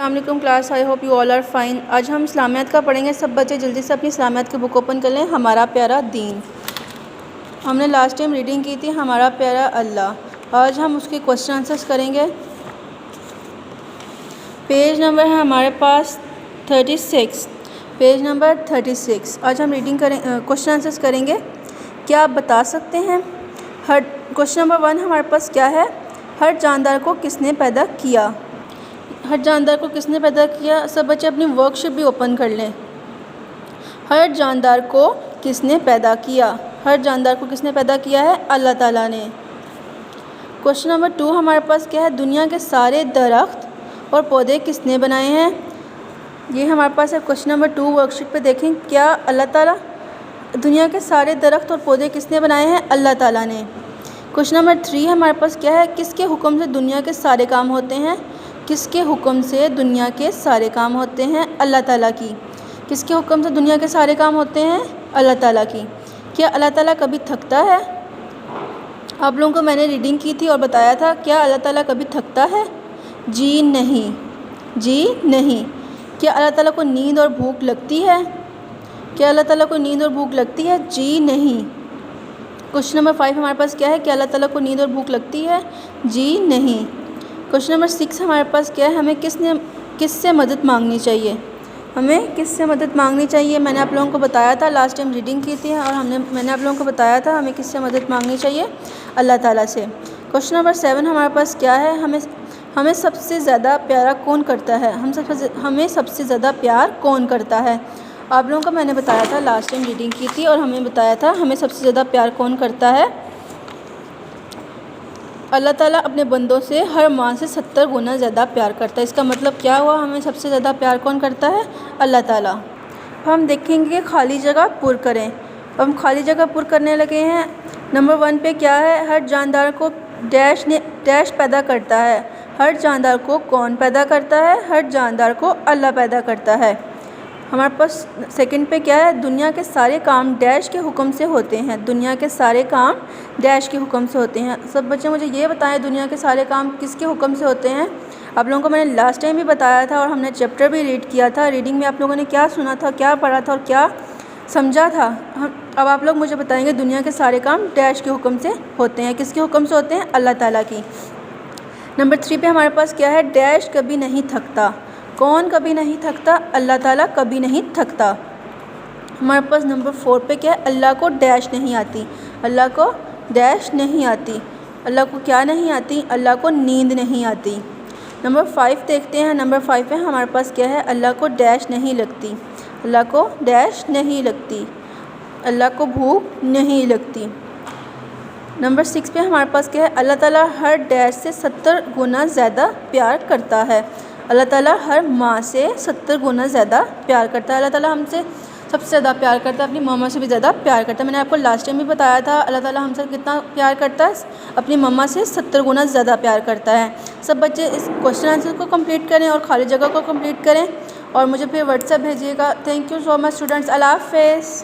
السلام علیکم class, I hope you all are fine. آج ہم اسلامیات کا پڑھیں گے۔ سب بچے جلدی سے اپنی اسلامیات کی بک اوپن کر لیں۔ ہمارا پیارا دین، ہم نے لاسٹ ٹائم ریڈنگ کی تھی ہمارا پیارا اللہ۔ آج ہم اس کے کوشچن آنسرس کریں گے۔ پیج نمبر ہے ہمارے پاس 36، پیج نمبر 36۔ آج ہم ریڈنگ کریں، کوشچن آنسرس کریں گے۔ کیا آپ بتا سکتے ہیں کوشچن نمبر 1 ہمارے پاس کیا ہے؟ ہر جاندار کو کس نے پیدا کیا؟ ہر جاندار کو کس نے پیدا کیا؟ سب بچے اپنی ورک شیٹ بھی اوپن کر لیں۔ ہر جاندار کو کس نے پیدا کیا؟ ہر جاندار کو کس نے پیدا کیا ہے؟ اللہ تعالیٰ نے۔ کوشچن نمبر 2 ہمارے پاس کیا ہے؟ دنیا کے سارے درخت اور پودے کس نے بنائے ہیں؟ یہ ہمارے پاس ہے کوشچن نمبر 2 ورک شیٹ پہ۔ دیکھیں، کیا اللہ تعالیٰ؟ دنیا کے سارے درخت اور پودے کس نے بنائے ہیں؟ اللہ تعالیٰ نے۔ کوشچن نمبر 3 ہمارے پاس کیا ہے؟ کس کے حکم سے دنیا کے سارے کام ہوتے ہیں؟ کس کے حکم سے دنیا کے سارے کام ہوتے ہیں؟ اللہ تعالیٰ کی۔ کس کے حکم سے دنیا کے سارے کام ہوتے ہیں؟ اللہ تعالیٰ کی۔ کیا اللہ تعالیٰ کبھی تھکتا ہے؟ آپ لوگوں کو میں نے ریڈنگ کی تھی اور بتایا تھا، کیا اللہ تعالیٰ کبھی تھکتا ہے؟ جی نہیں، جی نہیں۔ کیا اللہ تعالیٰ کو نیند اور بھوک لگتی ہے؟ کیا اللہ تعالیٰ کو نیند اور بھوک لگتی ہے؟ جی نہیں۔ کوشچن نمبر 5 ہمارے پاس کیا ہے؟ کیا اللہ تعالیٰ کو نیند اور بھوک لگتی ہے؟ جی نہیں۔ کوشچن نمبر 6 ہمارے پاس کیا ہے؟ ہمیں کس سے مدد مانگنی چاہیے؟ ہمیں کس سے مدد مانگنی چاہیے؟ میں نے آپ لوگوں کو بتایا تھا، لاسٹ ٹائم ریڈنگ کی تھی اور میں نے آپ لوگوں کو بتایا تھا ہمیں کس سے مدد مانگنی چاہیے؟ اللہ تعالیٰ سے۔ کوشچن نمبر 7 ہمارے پاس کیا ہے؟ ہمیں سب سے زیادہ پیارا کون کرتا ہے؟ ہمیں سب سے زیادہ پیار کون کرتا ہے؟ آپ لوگوں کو میں نے بتایا تھا، لاسٹ ٹائم ریڈنگ کی تھی اور ہمیں بتایا تھا ہمیں سب سے زیادہ پیار کون کرتا ہے؟ اللہ تعالیٰ اپنے بندوں سے ہر ماہ سے 70 گنا زیادہ پیار کرتا ہے۔ اس کا مطلب کیا ہوا؟ ہمیں سب سے زیادہ پیار کون کرتا ہے؟ اللہ تعالیٰ۔ ہم دیکھیں گے خالی جگہ پر کریں۔ ہم خالی جگہ پر کرنے لگے ہیں۔ نمبر 1 پہ کیا ہے؟ ہر جاندار کو ڈیش پیدا کرتا ہے۔ ہر جاندار کو کون پیدا کرتا ہے؟ ہر جاندار کو اللہ پیدا کرتا ہے۔ ہمارے پاس سیکنڈ پہ کیا ہے؟ دنیا کے سارے کام ڈیش کے حکم سے ہوتے ہیں۔ دنیا کے سارے کام ڈیش کے حکم سے ہوتے ہیں۔ سب بچے مجھے یہ بتائیں، دنیا کے سارے کام کس کے حکم سے ہوتے ہیں؟ آپ لوگوں کو میں نے لاسٹ ٹائم بھی بتایا تھا اور ہم نے چیپٹر بھی ریڈ کیا تھا۔ ریڈنگ میں آپ لوگوں نے کیا سنا تھا، کیا پڑھا تھا اور کیا سمجھا تھا؟ اب آپ لوگ مجھے بتائیں گے دنیا کے سارے کام ڈیش کے حکم سے ہوتے ہیں۔ کس کے حکم سے ہوتے ہیں؟ اللہ تعالیٰ کی۔ نمبر 3 پہ ہمارے پاس کیا ہے؟ ڈیش کبھی نہیں تھکتا۔ کون کبھی نہیں تھکتا؟ اللہ تعالیٰ کبھی نہیں تھکتا۔ ہمارے پاس نمبر 4 پہ کیا ہے؟ اللہ کو ڈیش نہیں آتی۔ اللہ کو ڈیش نہیں آتی۔ اللہ کو کیا نہیں آتی؟ اللہ کو نیند نہیں آتی۔ نمبر 5 دیکھتے ہیں۔ نمبر 5 پہ ہمارے پاس کیا ہے؟ اللہ کو ڈیش نہیں لگتی۔ اللہ کو ڈیش نہیں لگتی۔ اللہ کو بھوک نہیں لگتی۔ نمبر 6 پہ ہمارے پاس کیا ہے؟ اللہ تعالیٰ ہر ڈیش سے 70 گنا زیادہ پیار کرتا ہے۔ اللہ تعالیٰ ہر ماں سے 70 گنا زیادہ پیار کرتا ہے۔ اللہ تعالیٰ ہم سے سب سے زیادہ پیار کرتا ہے، اپنی ماما سے بھی زیادہ پیار کرتا ہے۔ میں نے آپ کو لاسٹ ٹائم بھی بتایا تھا اللہ تعالیٰ ہم سے کتنا پیار کرتا ہے، اپنی ماما سے 70 گنا زیادہ پیار کرتا ہے۔ سب بچے اس کوشچن آنسر کو کمپلیٹ کریں اور خالی جگہ کو کمپلیٹ کریں اور مجھے پھر واٹس ایپ بھیجیے گا۔ Thank you so much students. اللہ حافظ۔